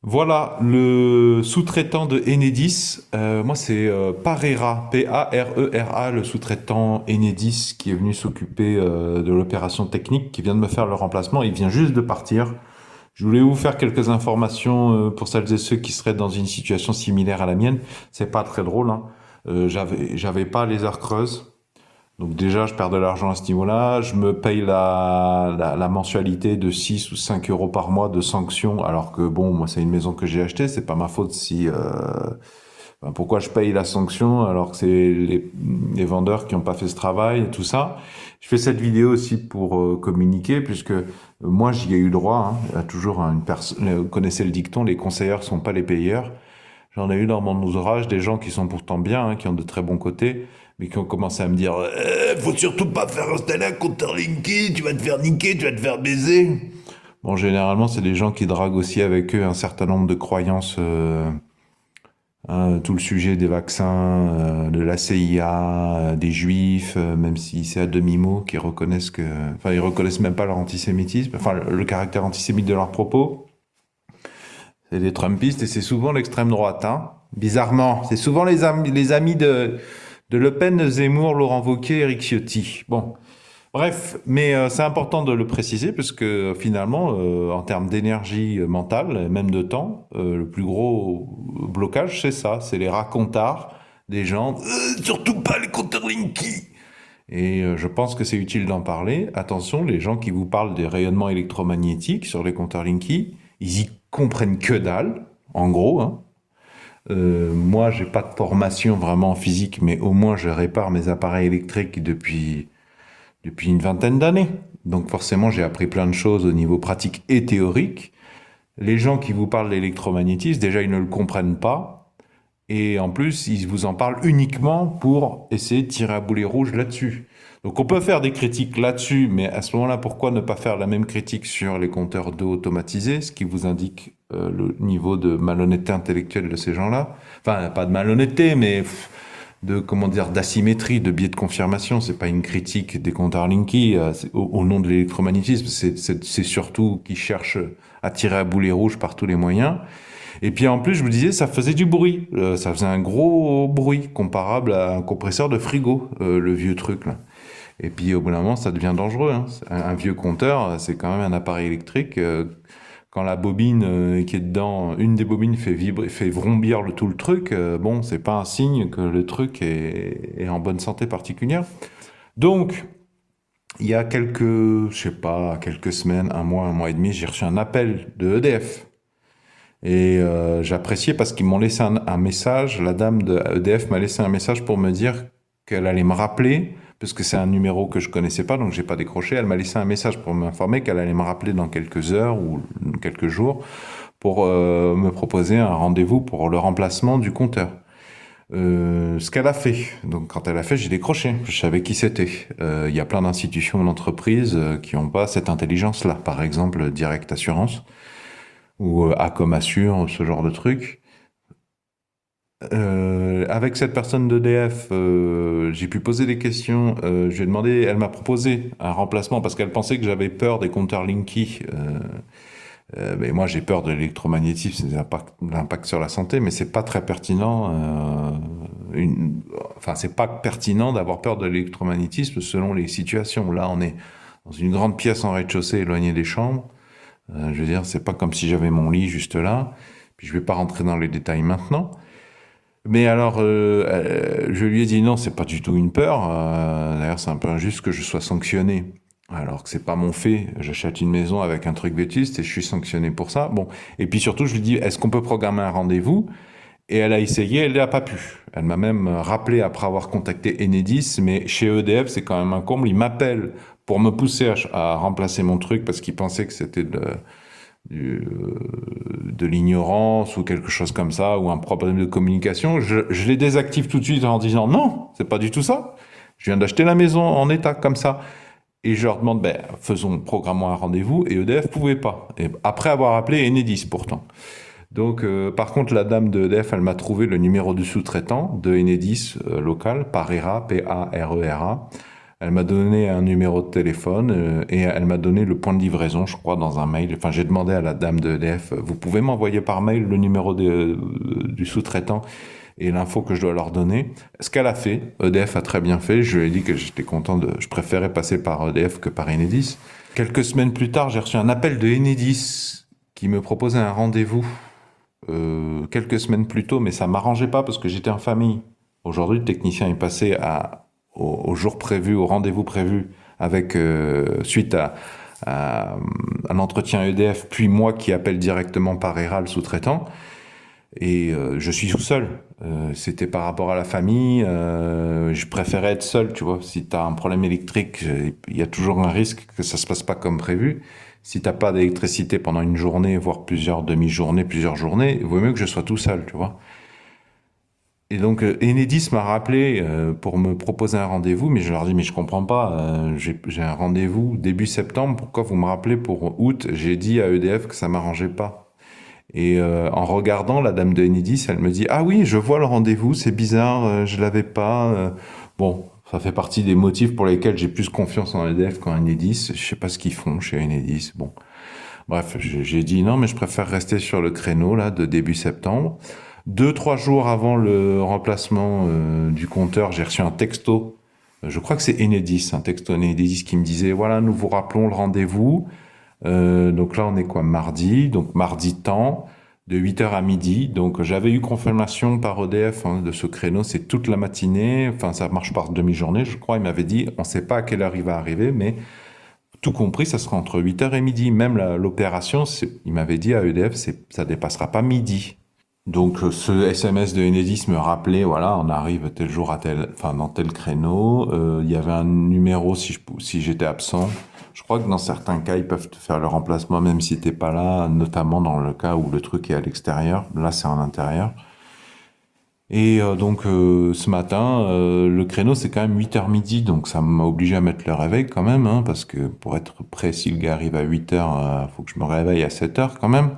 Voilà, le sous-traitant de Enedis, moi c'est Parera, Parera, le sous-traitant Enedis qui est venu s'occuper de l'opération technique, qui vient de me faire le remplacement, il vient juste de partir. Je voulais vous faire quelques informations pour celles et ceux qui seraient dans une situation similaire à la mienne. C'est pas très drôle, hein. J'avais pas les heures creuses. Donc déjà, je perds de l'argent à ce niveau-là. Je me paye la mensualité de 6 ou 5 euros par mois de sanctions, alors que bon, moi, c'est une maison que j'ai achetée. C'est pas ma faute si... enfin, pourquoi je paye la sanction alors que c'est les vendeurs qui n'ont pas fait ce travail et tout ça. Je fais cette vidéo aussi pour communiquer, puisque moi, j'y ai eu droit, hein. Il y a toujours une personne... Vous connaissez le dicton, les conseilleurs sont pas les payeurs. J'en ai eu dans mon ouvrage des gens qui sont pourtant bien, hein, qui ont de très bons côtés, mais qui ont commencé à me dire faut surtout pas faire installer un compteur Linky, tu vas te faire niquer, tu vas te faire baiser. Bon, généralement, c'est des gens qui draguent aussi avec eux un certain nombre de croyances, hein, tout le sujet des vaccins, de la CIA, des juifs, même si c'est à demi-mot, qui reconnaissent que... Enfin, ils reconnaissent même pas leur antisémitisme, enfin, le caractère antisémite de leurs propos. C'est des Trumpistes et c'est souvent l'extrême droite, hein. Bizarrement, c'est souvent les amis de Le Pen, Zemmour, Laurent Wauquiez, Éric Ciotti. Bon, bref, mais c'est important de le préciser parce que finalement, en termes d'énergie mentale, et même de temps, le plus gros blocage, c'est ça, c'est les racontards des gens. Surtout pas les compteurs Linky. Et je pense que c'est utile d'en parler. Attention, les gens qui vous parlent des rayonnements électromagnétiques sur les compteurs Linky, ils y comprennent que dalle, en gros, hein. Moi, j'ai pas de formation vraiment en physique, mais au moins je répare mes appareils électriques depuis une vingtaine d'années. Donc forcément, j'ai appris plein de choses au niveau pratique et théorique. Les gens qui vous parlent d'électromagnétisme, déjà, ils ne le comprennent pas. Et en plus, ils vous en parlent uniquement pour essayer de tirer à boulet rouge là-dessus. Donc on peut faire des critiques là-dessus, mais à ce moment-là, pourquoi ne pas faire la même critique sur les compteurs d'eau automatisés, ce qui vous indique le niveau de malhonnêteté intellectuelle de ces gens-là. Enfin, pas de malhonnêteté, mais de, comment dire, d'asymétrie, de biais de confirmation. C'est pas une critique des compteurs Linky au nom de l'électromagnétisme. C'est surtout qu'ils cherchent à tirer à boulet rouge par tous les moyens. Et puis en plus, je vous disais, ça faisait du bruit. Ça faisait un gros bruit comparable à un compresseur de frigo, le vieux truc là. Et puis au bout d'un moment, ça devient dangereux, hein. Un vieux compteur, c'est quand même un appareil électrique. Quand la bobine qui est dedans, une des bobines fait vibrer, fait vrombir tout le truc, bon, c'est pas un signe que le truc est en bonne santé particulière. Donc, il y a quelques, je sais pas, quelques semaines, un mois et demi, j'ai reçu un appel de EDF. Et j'appréciais parce qu'ils m'ont laissé un message. La dame de EDF m'a laissé un message pour me dire qu'elle allait me rappeler, parce que c'est un numéro que je connaissais pas, donc j'ai pas décroché. Elle m'a laissé un message pour m'informer qu'elle allait me rappeler dans quelques heures ou quelques jours pour me proposer un rendez-vous pour le remplacement du compteur. Ce qu'elle a fait. Donc quand elle a fait, j'ai décroché. Je savais qui c'était. Il y a plein d'institutions d'entreprises qui n'ont pas cette intelligence-là. Par exemple, Direct Assurance ou Acom Assure, ce genre de truc. Avec cette personne d'EDF, j'ai pu poser des questions. Je lui ai demandé, elle m'a proposé un remplacement parce qu'elle pensait que j'avais peur des compteurs Linky. Mais moi, j'ai peur de l'électromagnétisme, l'impact sur la santé, mais c'est pas très pertinent. Enfin, c'est pas pertinent d'avoir peur de l'électromagnétisme selon les situations. Là, on est dans une grande pièce en rez-de-chaussée, éloignée des chambres. Je veux dire, c'est pas comme si j'avais mon lit juste là. Puis je vais pas rentrer dans les détails maintenant. Mais alors, je lui ai dit non, c'est pas du tout une peur. D'ailleurs, c'est un peu injuste que je sois sanctionné. Alors que c'est pas mon fait. J'achète une maison avec un truc vétuste et je suis sanctionné pour ça. Bon. Et puis surtout, je lui dis, est-ce qu'on peut programmer un rendez-vous? Et elle a essayé, elle n'a pas pu. Elle m'a même rappelé après avoir contacté Enedis, mais chez EDF, c'est quand même un comble. Ils m'appellent pour me pousser à remplacer mon truc parce qu'ils pensaient que c'était de l'ignorance ou quelque chose comme ça, ou un problème de communication. Je les désactive tout de suite en disant non, c'est pas du tout ça. Je viens d'acheter la maison en état comme ça. Et je leur demande, ben, programmons un rendez-vous, et EDF pouvait pas. Et après avoir appelé Enedis pourtant. Donc, par contre, la dame de EDF, elle m'a trouvé le numéro du sous-traitant de Enedis local, Parera, Parera. Elle m'a donné un numéro de téléphone et elle m'a donné le point de livraison, je crois, dans un mail. Enfin, j'ai demandé à la dame de EDF, vous pouvez m'envoyer par mail le numéro du sous-traitant et l'info que je dois leur donner. Ce qu'elle a fait, EDF a très bien fait. Je lui ai dit que j'étais content je préférais passer par EDF que par Enedis. Quelques semaines plus tard, j'ai reçu un appel de Enedis qui me proposait un rendez-vous quelques semaines plus tôt, mais ça m'arrangeait pas parce que j'étais en famille. Aujourd'hui, le technicien est passé au jour prévu, au rendez-vous prévu, avec suite à un entretien EDF, puis moi qui appelle directement par ERA le sous-traitant. Et je suis tout seul. C'était par rapport à la famille. Je préférais être seul, tu vois. Si tu as un problème électrique, il y a toujours un risque que ça se passe pas comme prévu. Si t'as pas d'électricité pendant une journée, voire plusieurs demi-journées, plusieurs journées, il vaut mieux que je sois tout seul, tu vois. Et donc Enedis m'a rappelé pour me proposer un rendez-vous, mais je leur dis mais je comprends pas, j'ai un rendez-vous début septembre, pourquoi vous me rappelez pour août? J'ai dit à EDF que ça m'arrangeait pas. Et en regardant la dame de Enedis, elle me dit ah oui, je vois le rendez-vous, c'est bizarre, je l'avais pas. Bon, ça fait partie des motifs pour lesquels j'ai plus confiance en EDF qu'en Enedis. Je sais pas ce qu'ils font chez Enedis. Bon, bref, j'ai dit non, mais je préfère rester sur le créneau là de début septembre. 2, 3 jours avant le remplacement du compteur, j'ai reçu un texto. Je crois que c'est Enedis, un texto Enedis qui me disait voilà, nous vous rappelons le rendez-vous. Donc là, on est quoi? Mardi. Donc mardi temps, de 8h à midi. Donc j'avais eu confirmation par EDF de ce créneau. C'est toute la matinée. Enfin, ça marche par demi-journée, je crois. Il m'avait dit, on ne sait pas à quelle heure il va arriver, mais tout compris, ça sera entre 8h et midi. Même l'opération, il m'avait dit à EDF, ça dépassera pas midi. Donc ce SMS de Enedis me rappelait, voilà, on arrive tel jour à enfin dans tel créneau. Il y avait un numéro si j'étais absent. Je crois que dans certains cas, ils peuvent te faire le remplacement même si t'es pas là, notamment dans le cas où le truc est à l'extérieur. Là, c'est en intérieur. Et donc ce matin, le créneau c'est quand même 8h midi, donc ça m'a obligé à mettre le réveil quand même, hein, parce que pour être prêt, si le gars arrive à 8h, faut que je me réveille à 7h quand même.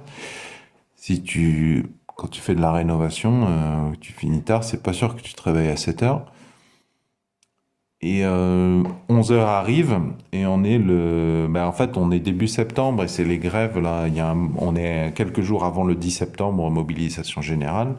Quand tu fais de la rénovation, tu finis tard, c'est pas sûr que tu te réveilles à 7h. Et 11h arrive et en fait, on est début septembre et c'est les grèves là. On est quelques jours avant le 10 septembre, mobilisation générale.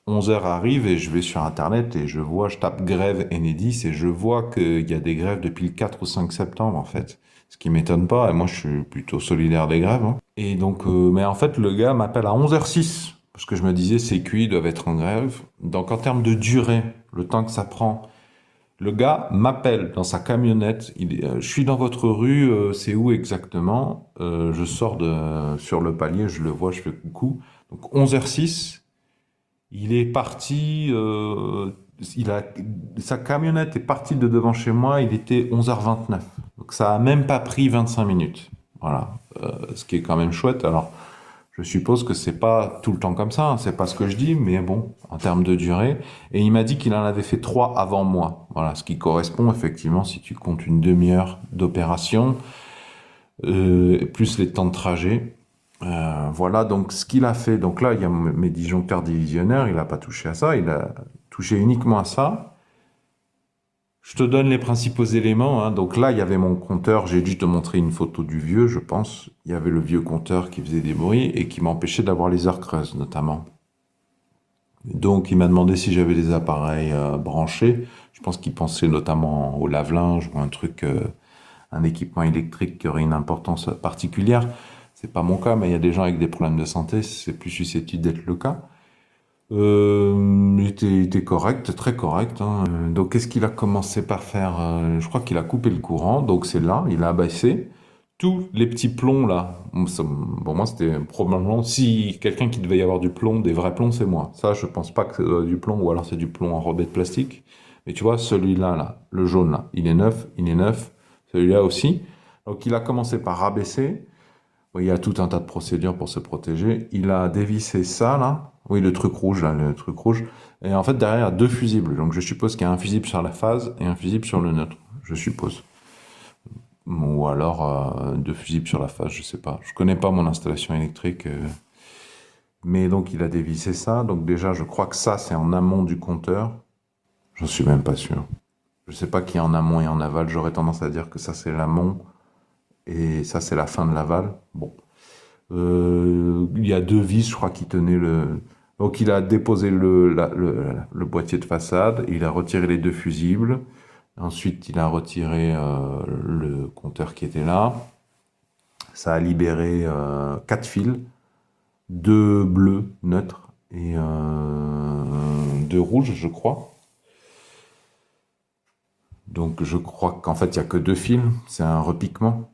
11h arrive et je vais sur Internet et je tape grève Enedis et je vois qu'il y a des grèves depuis le 4 ou 5 septembre en fait. Ce qui m'étonne pas, et moi je suis plutôt solidaire des grèves, hein. Et donc, mais en fait, le gars m'appelle à 11h06 parce que je me disais, CQI doivent être en grève. Donc en termes de durée, le temps que ça prend, le gars m'appelle dans sa camionnette. Je suis dans votre rue, c'est où exactement? Je sors sur le palier, je le vois, je fais coucou. Donc 11h06. Il est parti, sa camionnette est partie de devant chez moi, il était 11h29. Donc ça a même pas pris 25 minutes. Voilà. Ce qui est quand même chouette. Alors, je suppose que c'est pas tout le temps comme ça, hein, c'est pas ce que je dis, mais bon, en termes de durée. Et il m'a dit qu'il en avait fait 3 avant moi. Voilà, ce qui correspond effectivement, si tu comptes une demi-heure d'opération, plus les temps de trajet. Voilà donc ce qu'il a fait. Donc là, il y a mes disjoncteurs divisionnaires, il n'a pas touché à ça, il a touché uniquement à ça. Je te donne les principaux éléments, hein. Donc là, il y avait mon compteur, j'ai dû te montrer une photo du vieux, je pense. Il y avait le vieux compteur qui faisait des bruits et qui m'empêchait d'avoir les heures creuses, notamment. Donc il m'a demandé si j'avais des appareils branchés. Je pense qu'il pensait notamment au lave-linge ou un truc, un équipement électrique qui aurait une importance particulière. C'est pas mon cas, mais il y a des gens avec des problèmes de santé, c'est plus susceptible d'être le cas. Il était correct, très correct, hein. Donc qu'est-ce qu'il a commencé par faire? Je crois qu'il a coupé le courant, donc c'est là, il a abaissé. Tous les petits plombs là, bon moi c'était probablement, si quelqu'un qui devait y avoir du plomb, des vrais plombs, c'est moi. Ça je pense pas que c'est du plomb, ou alors c'est du plomb enrobé de plastique. Mais tu vois, celui-là, là, le jaune là, il est neuf, celui-là aussi. Donc il a commencé par rabaisser. Oui, il y a tout un tas de procédures pour se protéger. Il a dévissé ça, là. Oui, le truc rouge, là, le truc rouge. Et en fait, derrière, il y a 2 fusibles. Donc, je suppose qu'il y a un fusible sur la phase et un fusible sur le neutre. Je suppose. Ou alors, 2 fusibles sur la phase, je sais pas. Je connais pas mon installation électrique. Mais donc, il a dévissé ça. Donc, déjà, je crois que ça, c'est en amont du compteur. J'en suis même pas sûr. Je sais pas qui est en amont et en aval. J'aurais tendance à dire que ça c'est l'amont et ça c'est la fin de l'aval. Bon. Il y a deux vis, je crois, qui tenaient le. Donc il a déposé le boîtier de façade, il a retiré les deux fusibles, ensuite il a retiré le compteur qui était là. Ça a libéré quatre fils, deux bleus neutres et deux rouges, je crois. Donc je crois qu'en fait il n'y a que deux fils, c'est un repiquement.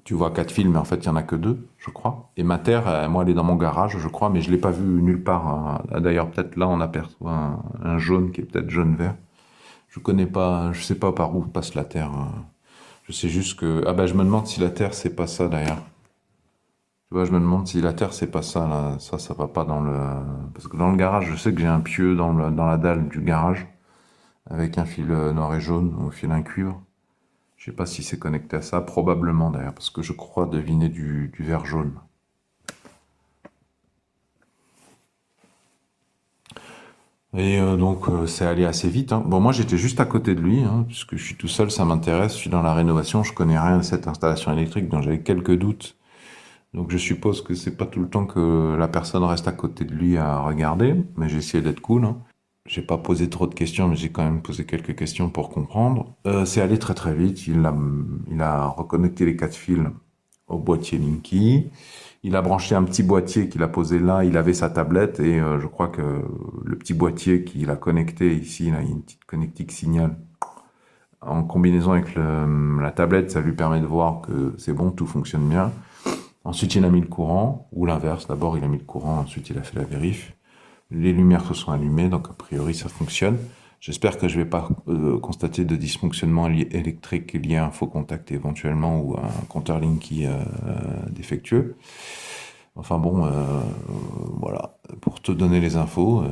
Tu vois quatre fils, mais en fait il n'y en a que deux, je crois. Et ma terre, moi elle est dans mon garage, je crois, mais je ne l'ai pas vue nulle part, hein. D'ailleurs peut-être là on aperçoit un jaune qui est peut-être jaune-vert. Je connais pas, je sais pas par où passe la terre, hein. Je sais juste que... Ah bah je me demande si la terre c'est pas ça d'ailleurs. Tu vois, je me demande si la terre c'est pas ça là. Ça va pas dans le... Parce que dans le garage, je sais que j'ai un pieu dans la dalle du garage avec un fil noir et jaune au fil un cuivre. Je sais pas si c'est connecté à ça, probablement d'ailleurs, parce que je crois deviner du vert jaune. Et donc c'est allé assez vite, hein. Bon, moi j'étais juste à côté de lui, hein, puisque je suis tout seul, ça m'intéresse, je suis dans la rénovation, je connais rien de cette installation électrique, donc j'avais quelques doutes. Donc je suppose que c'est pas tout le temps que la personne reste à côté de lui à regarder, mais j'ai essayé d'être cool, hein. J'ai pas posé trop de questions, mais j'ai quand même posé quelques questions pour comprendre. C'est allé très très vite. Il a reconnecté les quatre fils au boîtier Linky. Il a branché un petit boîtier qu'il a posé là. Il avait sa tablette et je crois que le petit boîtier qu'il a connecté ici, là, il y a une petite connectique signal. En combinaison avec la tablette, ça lui permet de voir que c'est bon, tout fonctionne bien. Ensuite, il a mis le courant, ou l'inverse. D'abord, il a mis le courant, ensuite, il a fait la vérif. Les lumières se sont allumées, donc a priori ça fonctionne. J'espère que je ne vais pas constater de dysfonctionnement électrique lié à un faux contact éventuellement ou à un compteur Linky défectueux. Enfin bon, voilà, pour te donner les infos,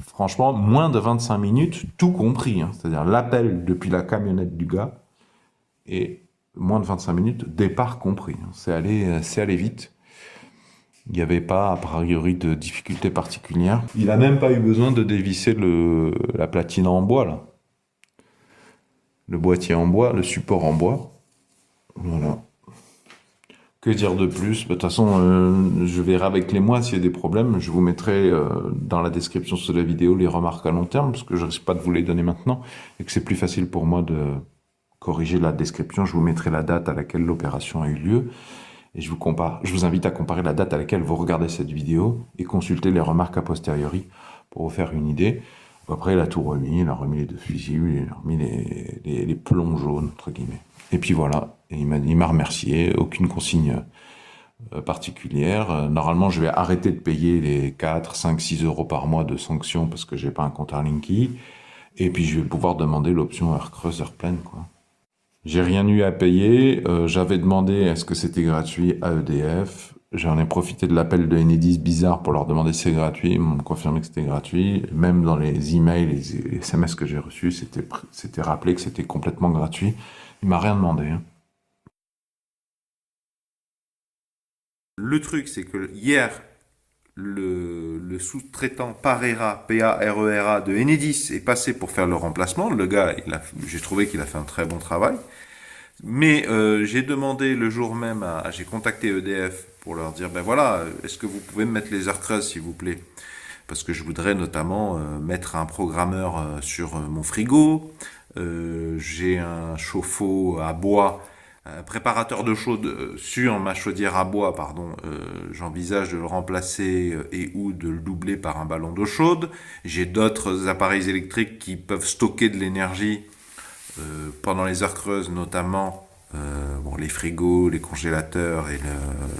franchement, moins de 25 minutes, tout compris, hein. C'est-à-dire l'appel depuis la camionnette du gars et moins de 25 minutes, départ compris, hein. C'est allé vite. Il n'y avait pas, a priori, de difficultés particulières. Il n'a même pas eu besoin de dévisser la platine en bois, là. Le boîtier en bois, le support en bois. Voilà. Que dire de plus? De toute façon, je verrai avec les mois s'il y a des problèmes. Je vous mettrai dans la description sous la vidéo les remarques à long terme, parce que je ne risque pas de vous les donner maintenant, et que c'est plus facile pour moi de corriger la description. Je vous mettrai la date à laquelle l'opération a eu lieu. Et je vous invite à comparer la date à laquelle vous regardez cette vidéo et consulter les remarques a posteriori pour vous faire une idée. Après, il a tout remis, il a remis les deux fusibles, il a remis les plombs jaunes, entre guillemets. Et puis voilà, et il m'a remercié, aucune consigne particulière. Normalement, je vais arrêter de payer les 4, 5, 6 euros par mois de sanctions parce que j'ai pas un compteur Linky. Et puis, je vais pouvoir demander l'option heure creuse, heure pleine, quoi. J'ai rien eu à payer. J'avais demandé est-ce que c'était gratuit à EDF. J'en ai profité de l'appel de Enedis bizarre pour leur demander si c'est gratuit. Ils m'ont confirmé que c'était gratuit. Même dans les emails, les SMS que j'ai reçus, c'était rappelé que c'était complètement gratuit. Il m'a rien demandé, hein. Le truc, c'est que hier, le sous-traitant Parera, P-A-R-E-R-A de Enedis est passé pour faire le remplacement. Le gars, j'ai trouvé qu'il a fait un très bon travail. Mais j'ai demandé le jour même, j'ai contacté EDF pour leur dire, ben voilà, est-ce que vous pouvez me mettre les heures creuses, s'il vous plaît? Parce que je voudrais notamment mettre un programmeur sur mon frigo. J'ai un chauffe-eau à bois, un préparateur d'eau chaude sur ma chaudière à bois, pardon. J'envisage de le remplacer et ou de le doubler par un ballon d'eau chaude. J'ai d'autres appareils électriques qui peuvent stocker de l'énergie pendant les heures creuses, notamment bon, les frigos, les congélateurs et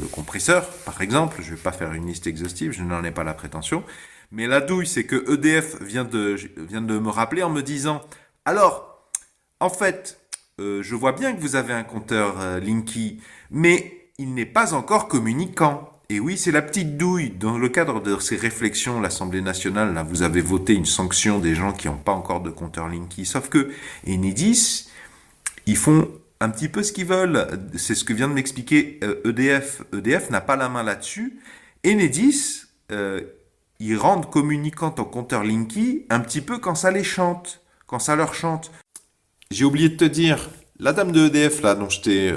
le compresseur, par exemple. Je ne vais pas faire une liste exhaustive, je n'en ai pas la prétention. Mais la douille, c'est que EDF vient de me rappeler en me disant alors, en fait, je vois bien que vous avez un compteur Linky, mais il n'est pas encore communicant. Et oui, c'est la petite douille. Dans le cadre de ces réflexions, l'Assemblée nationale, là, vous avez voté une sanction des gens qui n'ont pas encore de compteur Linky. Sauf que Enedis, ils font un petit peu ce qu'ils veulent. C'est ce que vient de m'expliquer EDF. EDF n'a pas la main là-dessus. Enedis, ils rendent communicant ton compteur Linky un petit peu quand ça les chante, quand ça leur chante. J'ai oublié de te dire, la dame de EDF, là, dont je t'ai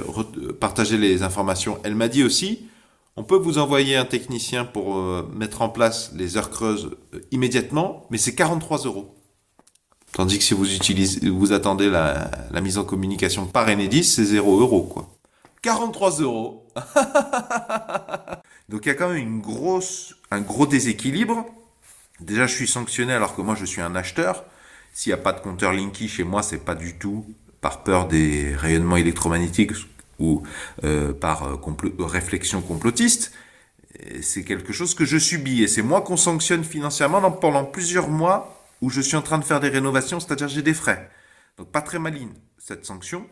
partagé les informations, elle m'a dit aussi, on peut vous envoyer un technicien pour mettre en place les heures creuses immédiatement, mais c'est 43 euros. Tandis que si vous attendez la mise en communication par Enedis, c'est 0 euros, quoi. 43 euros. Donc il y a quand même un gros déséquilibre. Déjà, je suis sanctionné alors que moi, je suis un acheteur. S'il n'y a pas de compteur Linky chez moi, c'est pas du tout par peur des rayonnements électromagnétiques ou par réflexion complotiste. C'est quelque chose que je subis et c'est moi qu'on sanctionne financièrement pendant plusieurs mois où je suis en train de faire des rénovations, c'est-à-dire j'ai des frais. Donc pas très maligne cette sanction.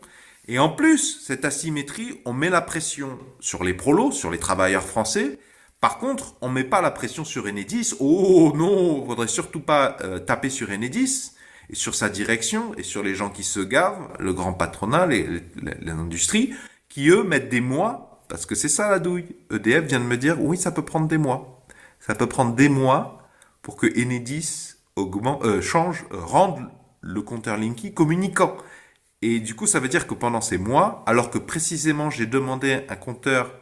Et en plus, cette asymétrie, on met la pression sur les prolos, sur les travailleurs français. Par contre, on ne met pas la pression sur Enedis. Oh non, il ne faudrait surtout pas taper sur Enedis et sur sa direction et sur les gens qui se gavent, le grand patronat, l'industrie, qui eux mettent des mois, parce que c'est ça la douille. EDF vient de me dire, oui, ça peut prendre des mois. Ça peut prendre des mois pour que Enedis rende le compteur Linky communicant. Et du coup, ça veut dire que pendant ces mois, alors que précisément j'ai demandé un compteur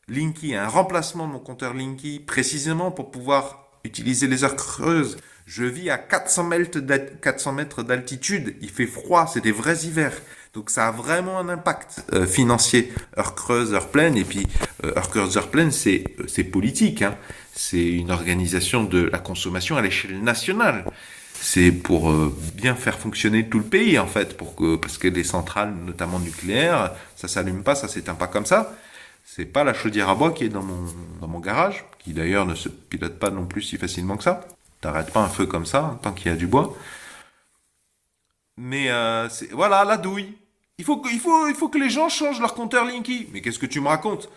Linky, un remplacement de mon compteur Linky, précisément pour pouvoir utiliser les heures creuses, je vis à 400 mètres d'altitude, il fait froid, c'est des vrais hivers. Donc ça a vraiment un impact financier, heures creuses, heures pleines, et puis heures creuses, heures pleines, c'est politique, hein. C'est une organisation de la consommation à l'échelle nationale. C'est pour bien faire fonctionner tout le pays en fait, parce que les centrales, notamment nucléaires, ça s'allume pas, ça s'éteint pas comme ça. C'est pas la chaudière à bois qui est dans mon garage, qui d'ailleurs ne se pilote pas non plus si facilement que ça. T'arrêtes pas un feu comme ça, tant qu'il y a du bois. Mais voilà, la douille. Il faut que les gens changent leur compteur Linky. Mais qu'est-ce que tu me racontes?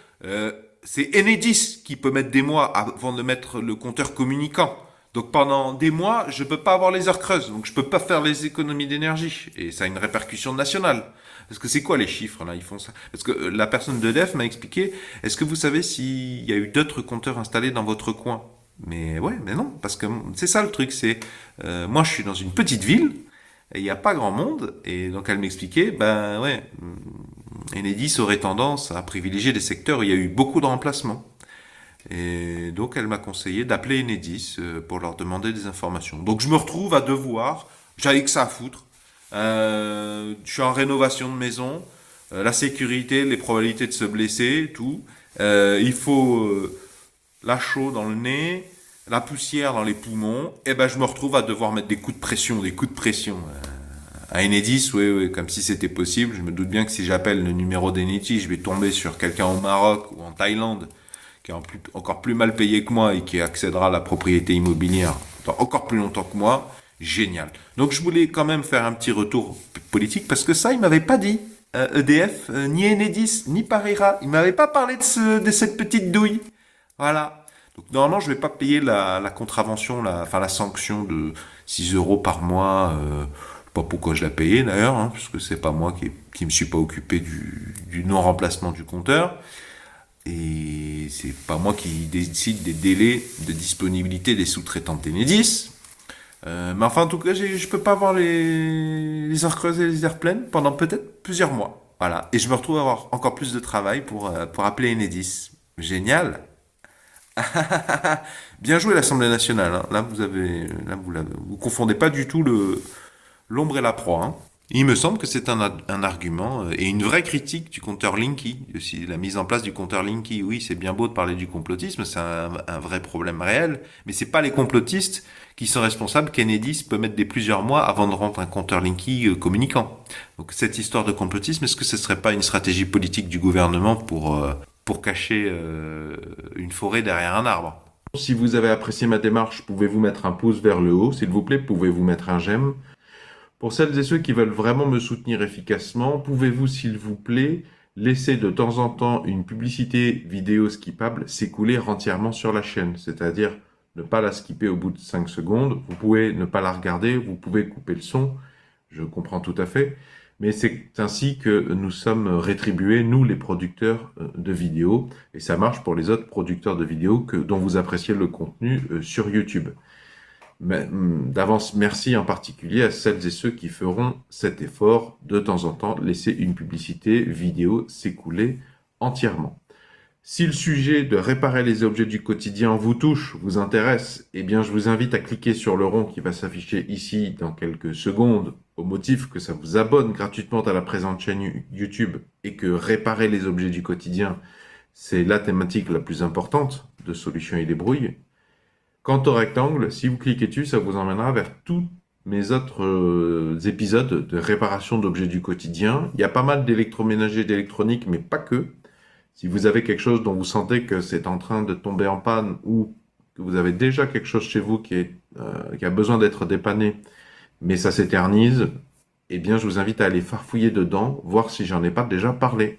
C'est Enedis qui peut mettre des mois avant de mettre le compteur communicant. Donc pendant des mois, je peux pas avoir les heures creuses, donc je peux pas faire les économies d'énergie. Et ça a une répercussion nationale. Parce que c'est quoi les chiffres là? Ils font ça. Parce que la personne d'EDF m'a expliqué, est-ce que vous savez s'il y a eu d'autres compteurs installés dans votre coin? Mais ouais, mais non, parce que c'est ça le truc, c'est moi je suis dans une petite ville, et il n'y a pas grand monde, et donc elle m'expliquait, ben ouais, Enedis aurait tendance à privilégier des secteurs où il y a eu beaucoup de remplacements. Et donc elle m'a conseillé d'appeler Enedis pour leur demander des informations. Donc je me retrouve à devoir, j'avais que ça à foutre. Je suis en rénovation de maison, la sécurité, les probabilités de se blesser, tout. Il faut la chaux dans le nez, la poussière dans les poumons. Et ben je me retrouve à devoir mettre des coups de pression. À Enedis, oui, comme si c'était possible. Je me doute bien que si j'appelle le numéro d'Enedis, je vais tomber sur quelqu'un au Maroc ou en Thaïlande qui est encore plus mal payé que moi et qui accédera à la propriété immobilière dans encore plus longtemps que moi, génial. Donc je voulais quand même faire un petit retour politique parce que ça, il m'avait pas dit. EDF, ni Enedis, ni Parera, il m'avait pas parlé de cette petite douille. Voilà. Donc normalement, je vais pas payer la contravention, la sanction de 6 euros par mois. Pas pourquoi je l'ai payé d'ailleurs, hein, parce que c'est pas moi qui me suis pas occupé du non-remplacement du compteur. Et c'est pas moi qui décide des délais de disponibilité des sous-traitants d'Enedis. Mais enfin, en tout cas, je peux pas avoir les heures creuses et les heures pleines pendant peut-être plusieurs mois. Voilà. Et je me retrouve à avoir encore plus de travail pour appeler Enedis. Génial. Bien joué l'Assemblée nationale, hein. Vous confondez pas du tout l'ombre et la proie, hein. Il me semble que c'est un argument et une vraie critique du compteur Linky. Aussi, la mise en place du compteur Linky, oui, c'est bien beau de parler du complotisme, c'est un vrai problème réel, mais c'est pas les complotistes qui sont responsables qu'Enedis peut mettre des plusieurs mois avant de rendre un compteur Linky communicant. Donc cette histoire de complotisme, est-ce que ce serait pas une stratégie politique du gouvernement pour cacher une forêt derrière un arbre? Si vous avez apprécié ma démarche, pouvez-vous mettre un pouce vers le haut, s'il vous plaît, pouvez-vous mettre un j'aime. Pour celles et ceux qui veulent vraiment me soutenir efficacement, pouvez-vous, s'il vous plaît, laisser de temps en temps une publicité vidéo skippable s'écouler entièrement sur la chaîne, c'est-à-dire ne pas la skipper au bout de 5 secondes. Vous pouvez ne pas la regarder, vous pouvez couper le son, je comprends tout à fait. Mais c'est ainsi que nous sommes rétribués, nous les producteurs de vidéos, et ça marche pour les autres producteurs de vidéos dont vous appréciez le contenu sur YouTube. Mais, d'avance, merci en particulier à celles et ceux qui feront cet effort de temps en temps, laisser une publicité vidéo s'écouler entièrement. Si le sujet de réparer les objets du quotidien vous touche, vous intéresse, eh bien, je vous invite à cliquer sur le rond qui va s'afficher ici dans quelques secondes, au motif que ça vous abonne gratuitement à la présente chaîne YouTube et que réparer les objets du quotidien, c'est la thématique la plus importante de Solutions et Débrouilles. Quant au rectangle, si vous cliquez dessus, ça vous emmènera vers tous mes autres épisodes de réparation d'objets du quotidien. Il y a pas mal d'électroménager, d'électronique, mais pas que. Si vous avez quelque chose dont vous sentez que c'est en train de tomber en panne ou que vous avez déjà quelque chose chez vous qui a besoin d'être dépanné, mais ça s'éternise, eh bien, je vous invite à aller farfouiller dedans, voir si j'en ai pas déjà parlé.